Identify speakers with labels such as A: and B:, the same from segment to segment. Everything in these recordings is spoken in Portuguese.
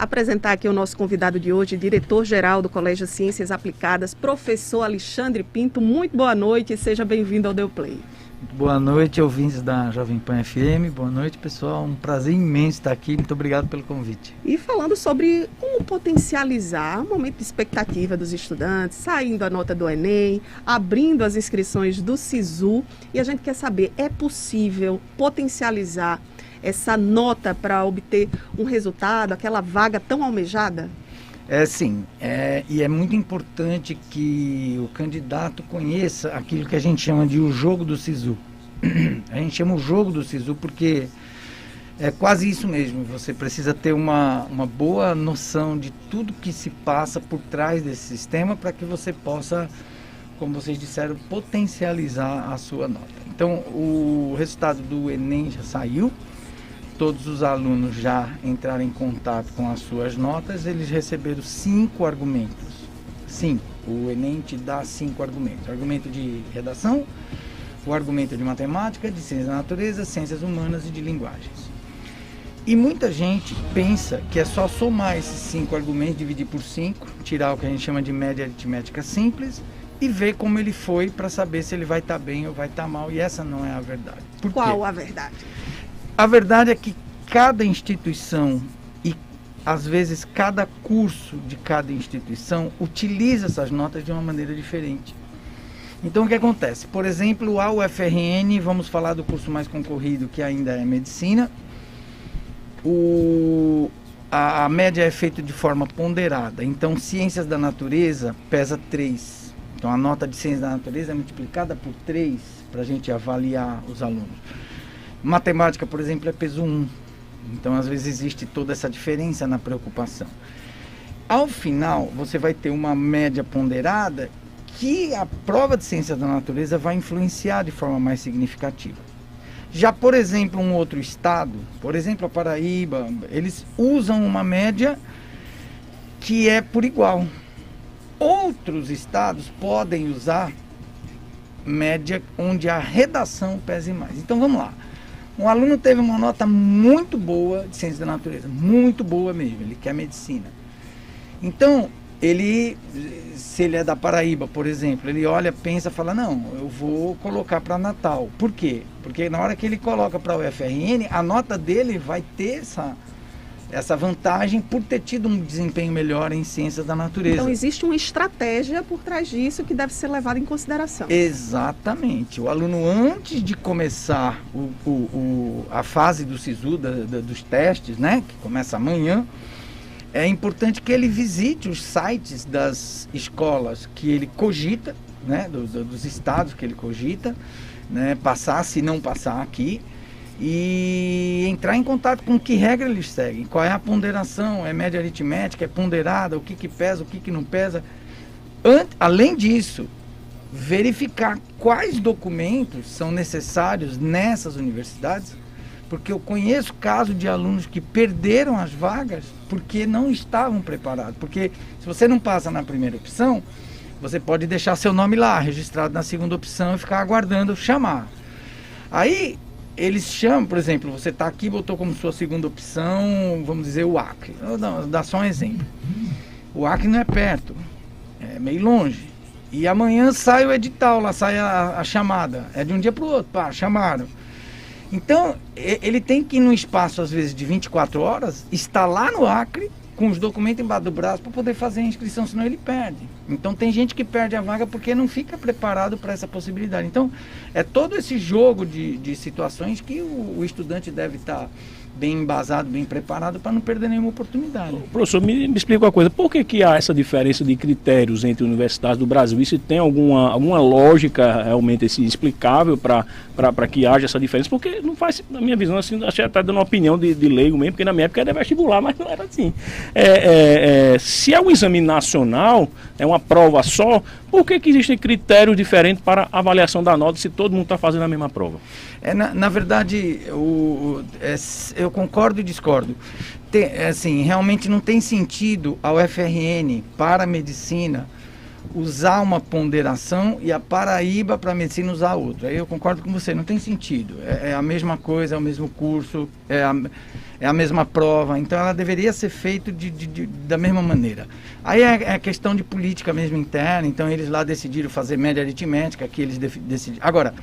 A: Apresentar aqui o nosso convidado de hoje, diretor-geral do Colégio Ciências Aplicadas, professor Alexandre Pinto. Muito boa noite e seja bem-vindo ao Deu Play.
B: Boa noite, ouvintes da Jovem Pan FM. Boa noite, pessoal. Um prazer imenso estar aqui. Muito obrigado pelo convite.
A: E falando sobre como potencializar o momento de expectativa dos estudantes, saindo a nota do Enem, abrindo as inscrições do SISU. E a gente quer saber, é possível potencializar essa nota para obter um resultado, aquela vaga tão almejada?
B: Sim, e é muito importante que o candidato conheça aquilo que a gente chama de o jogo do SISU. A gente chama o jogo do SISU porque é quase isso mesmo, você precisa ter uma boa noção de tudo que se passa por trás desse sistema para que você possa, como vocês disseram, potencializar a sua nota. Então, o resultado do Enem já saiu. Todos os alunos já entraram em contato com as suas notas, eles receberam 5 argumentos. 5. O Enem te dá 5 argumentos. O argumento de redação, o argumento de matemática, de ciências da natureza, ciências humanas e de linguagens. E muita gente pensa que é só somar esses 5 argumentos, dividir por 5, tirar o que a gente chama de média aritmética simples e ver como ele foi para saber se ele vai estar bem ou vai estar mal. E essa não é a verdade. Por quê?
A: Qual a verdade?
B: A verdade é que cada instituição e, às vezes, cada curso de cada instituição utiliza essas notas de uma maneira diferente. Então, o que acontece? Por exemplo, a UFRN, vamos falar do curso mais concorrido, que ainda é medicina. A média é feita de forma ponderada. Então, ciências da natureza pesa 3. Então, a nota de ciências da natureza é multiplicada por 3 para a gente avaliar os alunos. Matemática, por exemplo, é peso 1. Então, às vezes, existe toda essa diferença na preocupação. Ao final, você vai ter uma média ponderada que a prova de ciência da natureza vai influenciar de forma mais significativa. Já, por exemplo, um outro estado, por exemplo, a Paraíba, eles usam uma média que é por igual. Outros estados podem usar média onde a redação pese mais. Então, vamos lá. Um aluno teve uma nota muito boa de ciência da natureza, muito boa mesmo, ele quer medicina. Então, se ele é da Paraíba, por exemplo, ele olha, pensa, fala, não, eu vou colocar para Natal. Por quê? Porque na hora que ele coloca para o UFRN, a nota dele vai ter essa vantagem por ter tido um desempenho melhor em ciências da natureza.
A: Então existe uma estratégia por trás disso que deve ser levada em consideração.
B: Exatamente. O aluno, antes de começar a fase do SISU, dos testes, né, que começa amanhã, é importante que ele visite os sites das escolas que ele cogita, né, dos estados que ele cogita, né, passar, se não passar aqui, e entrar em contato com que regra eles seguem, qual é a ponderação, é média aritmética, é ponderada, o que pesa, o que não pesa. Além disso, verificar quais documentos são necessários nessas universidades, porque eu conheço casos de alunos que perderam as vagas porque não estavam preparados, porque se você não passa na primeira opção, você pode deixar seu nome lá, registrado na segunda opção e ficar aguardando chamar. Aí eles chamam, por exemplo, você está aqui, botou como sua segunda opção, vamos dizer, o Acre. Eu vou dar só um exemplo. O Acre não é perto, é meio longe. E amanhã sai o edital, lá sai a chamada. É de um dia para o outro, pá, chamaram. Então, ele tem que ir num espaço, às vezes, de 24 horas, estar lá no Acre, com os documentos embaixo do braço, para poder fazer a inscrição, senão ele perde. Então, tem gente que perde a vaga porque não fica preparado para essa possibilidade. Então, é todo esse jogo de situações que o estudante deve estar bem embasado, bem preparado para não perder nenhuma oportunidade.
C: Professor, me explica uma coisa, por que há essa diferença de critérios entre universidades do Brasil? E se tem alguma lógica realmente explicável para que haja essa diferença? Porque não faz, na minha visão, assim, acho que está dando uma opinião de leigo mesmo, porque na minha época era vestibular, mas não era assim. Se é um exame nacional, é uma prova só, por que existem critérios diferentes para avaliação da nota se todo mundo está fazendo a mesma prova?
B: Na verdade, eu concordo e discordo. Assim, realmente não tem sentido a UFRN para a medicina usar uma ponderação e a Paraíba para medicina usar outra. Aí eu concordo com você, não tem sentido. É a mesma coisa, é o mesmo curso, é a mesma prova, então ela deveria ser feita da mesma maneira. Aí é questão de política mesmo interna, então eles lá decidiram fazer média aritmética, que eles decidiram. Agora,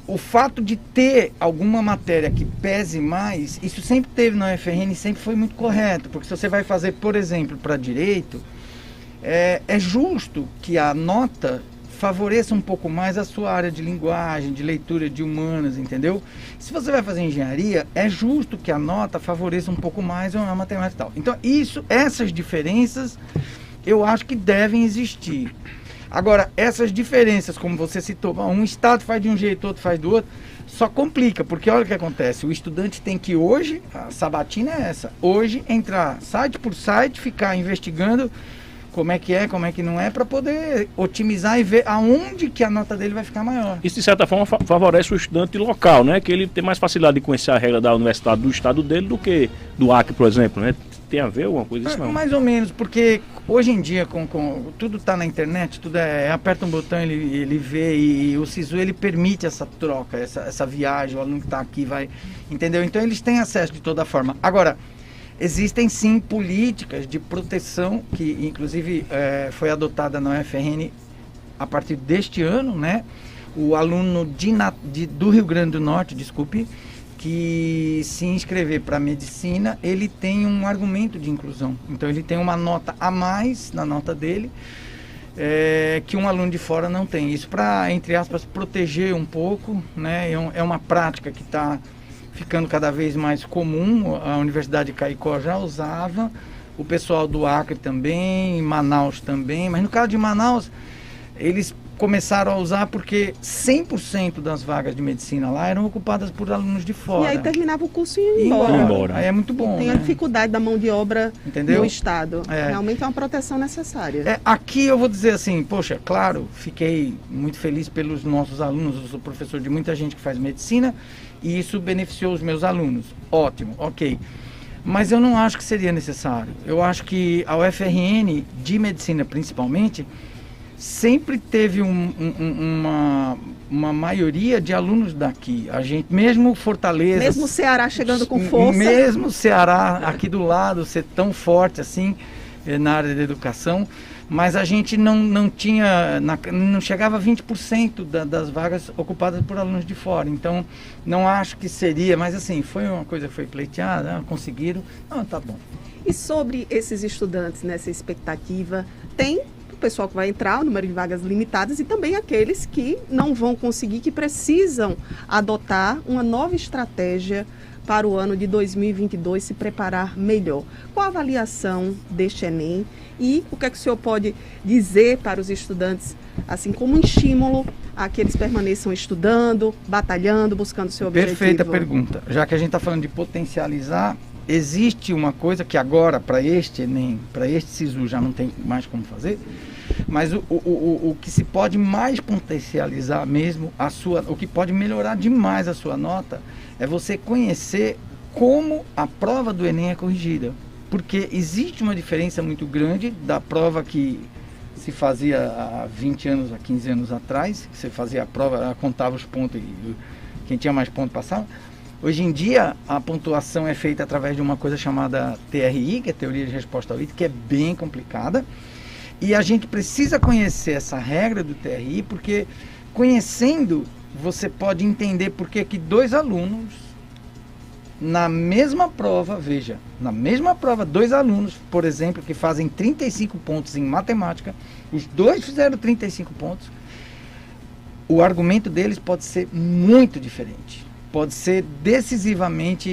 B: o fato de ter alguma matéria que pese mais, isso sempre teve na UFRN, sempre foi muito correto, porque se você vai fazer, por exemplo, para direito, é justo que a nota favoreça um pouco mais a sua área de linguagem, de leitura de humanas, entendeu? Se você vai fazer engenharia, é justo que a nota favoreça um pouco mais a matemática e tal. Então, essas diferenças, eu acho que devem existir. Agora, essas diferenças, como você citou, um estado faz de um jeito, outro faz do outro, só complica, porque olha o que acontece, o estudante tem que hoje, a sabatina é essa, hoje entrar site por site, ficar investigando como é que não é, para poder otimizar e ver aonde que a nota dele vai ficar maior.
C: Isso, de certa forma, favorece o estudante local, né? Que ele tem mais facilidade de conhecer a regra da universidade do estado dele do que do Acre, por exemplo, né? Tem a ver alguma coisa disso, não?
B: Mais ou menos, porque hoje em dia, tudo está na internet, tudo aperta um botão, ele vê, e o SISU, ele permite essa troca, essa viagem, o aluno que está aqui vai, entendeu? Então eles têm acesso de toda forma. Agora, existem sim políticas de proteção, que inclusive foi adotada na UFRN a partir deste ano, né? O aluno do Rio Grande do Norte, que se inscrever para medicina, ele tem um argumento de inclusão. Então ele tem uma nota a mais na nota dele, que um aluno de fora não tem. Isso para, entre aspas, proteger um pouco, né? É uma prática que está ficando cada vez mais comum. A Universidade de Caicó já usava, o pessoal do Acre também, Manaus também, mas no caso de Manaus, eles começaram a usar porque 100% das vagas de medicina lá eram ocupadas por alunos de fora.
A: E aí terminava o curso e ia embora.
B: Aí é muito bom.
A: Tem a dificuldade da mão de obra, entendeu? No estado. Realmente é uma proteção necessária.
B: Aqui eu vou dizer assim, poxa, claro, fiquei muito feliz pelos nossos alunos, eu sou professor de muita gente que faz medicina, e isso beneficiou os meus alunos. Ótimo, ok. Mas eu não acho que seria necessário. Eu acho que a UFRN, de medicina principalmente, sempre teve uma maioria de alunos daqui. A gente, mesmo Fortaleza...
A: Mesmo o Ceará chegando com força.
B: Mesmo o Ceará aqui do lado ser tão forte assim na área da educação, mas a gente não tinha, não chegava a 20% das vagas ocupadas por alunos de fora. Então, não acho que seria, mas assim, foi uma coisa que foi pleiteada, conseguiram, tá bom.
A: E sobre esses estudantes, nessa expectativa, tem o pessoal que vai entrar, o número de vagas limitadas, e também aqueles que não vão conseguir, que precisam adotar uma nova estratégia para o ano de 2022, se preparar melhor. Qual a avaliação deste Enem e o que é que o senhor pode dizer para os estudantes, assim como um estímulo a que eles permaneçam estudando, batalhando, buscando o seu objetivo?
B: Perfeita pergunta. Já que a gente está falando de potencializar, existe uma coisa que agora, para este Enem, para este SISU, já não tem mais como fazer, mas o que se pode mais potencializar mesmo, o que pode melhorar demais a sua nota, é você conhecer como a prova do Enem é corrigida. Porque existe uma diferença muito grande da prova que se fazia há 20 anos, há 15 anos atrás, que você fazia a prova, contava os pontos e quem tinha mais pontos passava. Hoje em dia, a pontuação é feita através de uma coisa chamada TRI, que é Teoria de Resposta ao Item, que é bem complicada. E a gente precisa conhecer essa regra do TRI, porque conhecendo, você pode entender por que dois alunos, na mesma prova, veja, na mesma prova, dois alunos, por exemplo, que fazem 35 pontos em matemática, os dois fizeram 35 pontos, o argumento deles pode ser muito diferente. Pode ser decisivamente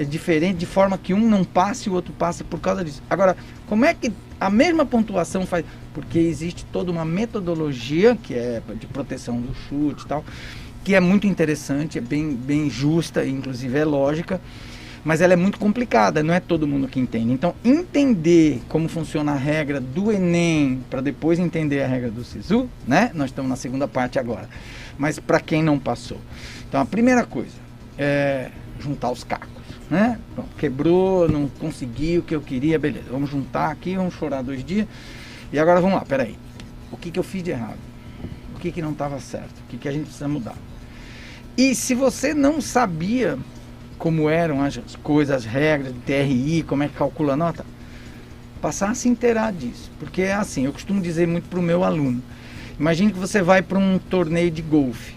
B: diferente, de forma que um não passe e o outro passe por causa disso. Agora, como é que a mesma pontuação faz? Porque existe toda uma metodologia, que é de proteção do chute e tal, que é muito interessante, é bem justa, inclusive é lógica, mas ela é muito complicada, não é todo mundo que entende. Então, entender como funciona a regra do Enem, para depois entender a regra do SISU, né? Nós estamos na segunda parte agora, mas para quem não passou. Então, a primeira coisa é juntar os cacos, né? Bom, quebrou, não consegui o que eu queria, beleza, vamos juntar aqui, vamos chorar 2 dias. E agora vamos lá, peraí. O que eu fiz de errado? O que não estava certo? O que a gente precisa mudar? E se você não sabia como eram as coisas, as regras do TRI, como é que calcula a nota, passar a se inteirar disso. Porque é assim, eu costumo dizer muito para o meu aluno. Imagine que você vai para um torneio de golfe.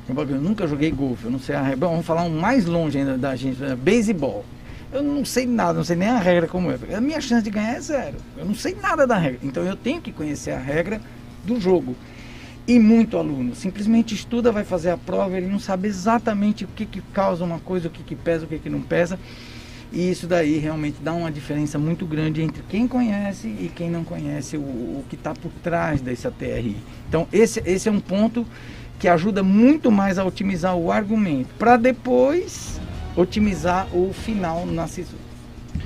B: Eu nunca joguei golfe, eu não sei a regra. Vamos falar um mais longe ainda da gente, beisebol. Eu não sei nada, não sei nem a regra como é. A minha chance de ganhar é zero. Eu não sei nada da regra. Então eu tenho que conhecer a regra do jogo. E muito aluno simplesmente estuda, vai fazer a prova, ele não sabe exatamente o que causa uma coisa, o que pesa, o que não pesa. E isso daí realmente dá uma diferença muito grande entre quem conhece e quem não conhece o que está por trás dessa TRI. Então esse é um ponto que ajuda muito mais a otimizar o argumento, para depois otimizar o final na SISU.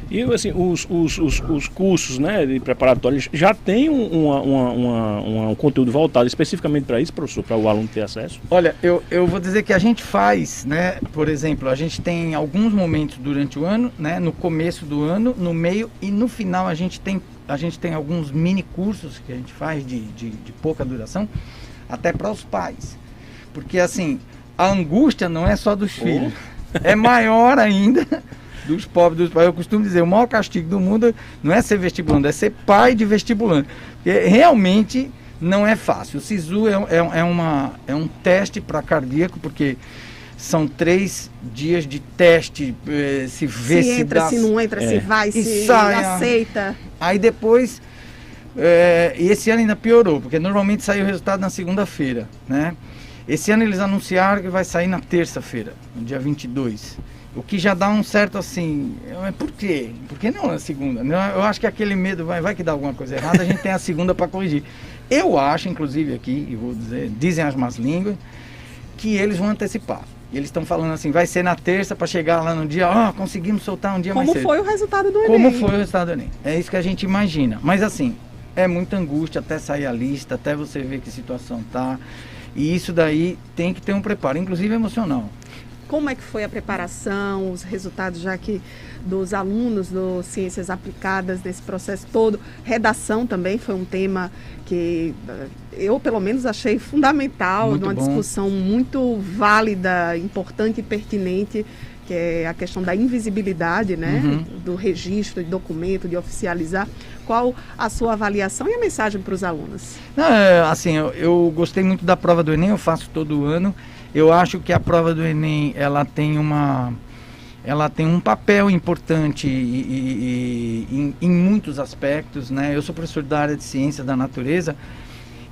C: E assim, os cursos, né, de preparatórios já tem um conteúdo voltado especificamente para isso, professor, para o aluno ter acesso?
B: Olha, eu vou dizer que a gente faz, né, por exemplo, a gente tem alguns momentos durante o ano, né, no começo do ano, no meio e no final a gente tem alguns mini cursos que a gente faz de pouca duração, até para os pais. Porque assim, a angústia não é só dos filhos, é maior ainda dos pobres, dos pais. Eu costumo dizer, o maior castigo do mundo não é ser vestibulando, é ser pai de vestibulando. Porque realmente não é fácil. O SISU é um teste para cardíaco, porque são 3 dias de teste, se vê se
A: entra,
B: dá,
A: se não entra, se vai, se
B: sai,
A: aceita.
B: Aí depois, e esse ano ainda piorou, porque normalmente sai o resultado na segunda-feira, né? Esse ano eles anunciaram que vai sair na terça-feira, no dia 22. O que já dá um certo assim, por quê? Por que não na segunda? Eu acho que aquele medo, vai que dá alguma coisa errada, a gente tem a segunda para corrigir. Eu acho, inclusive aqui, e vou dizer, dizem as más línguas, que eles vão antecipar. Eles estão falando assim, vai ser na terça para chegar lá no dia, conseguimos soltar um dia mais cedo.
A: Como foi o resultado do Enem?
B: Como foi o resultado do Enem. É isso que a gente imagina. Mas assim, é muita angústia até sair a lista, até você ver que situação tá. E isso daí tem que ter um preparo, inclusive emocional.
A: Como é que foi a preparação, os resultados já que dos alunos do Ciências Aplicadas nesse processo todo? Redação também foi um tema que eu, pelo menos, achei fundamental,
B: muito
A: numa
B: bom.
A: discussão muito válida, importante e pertinente, que é a questão da invisibilidade, né? Do registro de documento, de oficializar. Qual a sua avaliação e a mensagem para os alunos?
B: Assim, eu gostei muito da prova do Enem, eu faço todo ano. Eu acho que a prova do Enem, ela tem um papel importante em muitos aspectos, né? Eu sou professor da área de ciência da natureza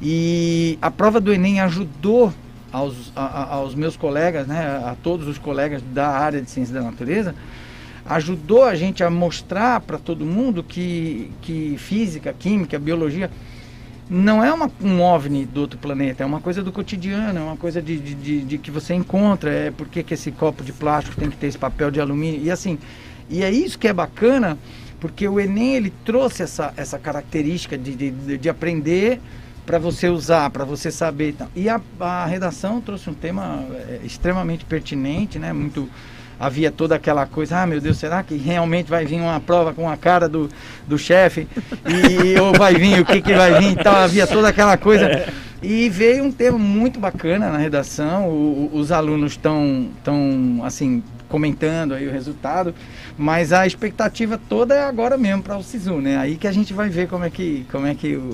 B: e a prova do Enem ajudou aos meus colegas, né, a todos os colegas da área de ciência da natureza, ajudou a gente a mostrar para todo mundo que física, química, biologia não é um OVNI do outro planeta, é uma coisa do cotidiano, é uma coisa de que você encontra, é porque que esse copo de plástico tem que ter esse papel de alumínio, e assim, e é isso que é bacana, porque o Enem ele trouxe essa característica de aprender para você usar, para você saber e tal. E a redação trouxe um tema extremamente pertinente, né? Havia toda aquela coisa, meu Deus, será que realmente vai vir uma prova com a cara do chefe? Ou vai vir, o que vai vir e tal? Havia toda aquela coisa. E veio um tema muito bacana na redação, os alunos estão assim, comentando aí o resultado, mas a expectativa toda é agora mesmo para o SISU, né? Aí que a gente vai ver como é que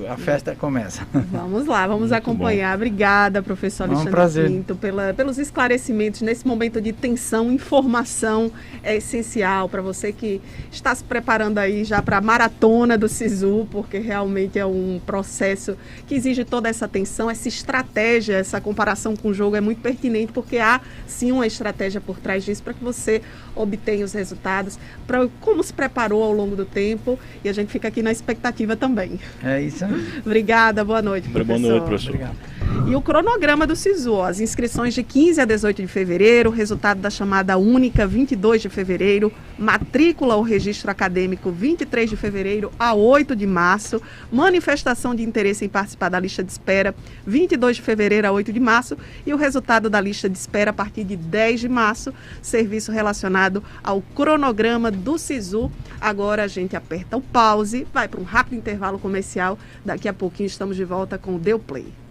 B: a festa começa.
A: Vamos lá, vamos muito acompanhar. Bom. Obrigada, professor Alexandre Pinto, pelos esclarecimentos nesse momento de tensão. Informação é essencial para você que está se preparando aí já para a maratona do SISU, porque realmente é um processo que exige toda essa atenção, essa estratégia, essa comparação com o jogo é muito pertinente, porque há sim uma estratégia por trás disso para que você obtenha os resultados, para como se preparou ao longo do tempo, e a gente fica aqui na expectativa também.
B: É isso aí.
A: Obrigada, boa noite, professor.
C: Boa noite, professor.
B: Obrigado.
A: E o cronograma do SISU, ó, as inscrições de 15 a 18 de fevereiro, resultado da chamada única 22 de fevereiro, matrícula ao registro acadêmico 23 de fevereiro a 8 de março, manifestação de interesse em participar da lista de espera 22 de fevereiro a 8 de março e o resultado da lista de espera a partir de 10 de março, serviço relacionado ao cronograma do SISU. Agora a gente aperta o pause, vai para um rápido intervalo comercial, daqui a pouquinho estamos de volta com o Deu Play.